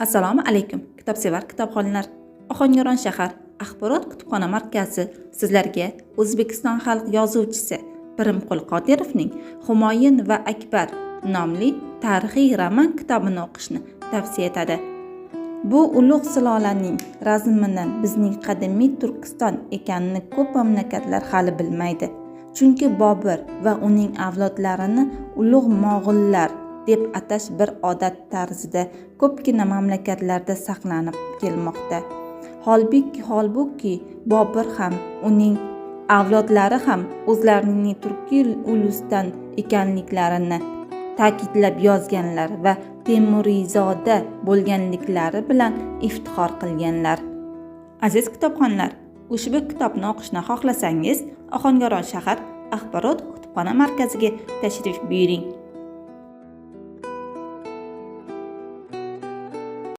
Assalomu alaykum, kitobsevar kitobxonlar. Ohangaron shahar axborot kutubxona markazi sizlarga O'zbekiston xalq yozuvchisi Pirimqul Qodirovning Humoyun va Akbar nomli tarixiy roman kitobini o'qishni tavsiya etadi. Bu ulug' sulolaning razmini bizning qadimiy Turkiston ekanini ko'p mamlakatlar hali bilmaydi. Chunki Bobur va uning avlodlarini ulug' Mo'g'ullar deb atash bir odat tarzida ko'pgina mamlakatlarda saqlanib kelmoqda. Holbuki Bobur ham uning avlodlari ham o'zlarining turkiy ulusdan ekanliklarini ta'kidlab yozganlar va Temuriyzoda bo'lganliklari bilan iftixor qilganlar. Aziz kitobxonlar, ushbu kitobni o'qishni xohlasangiz, Ohangaron shahar axborot kutubxona markaziga tashrif buyuring.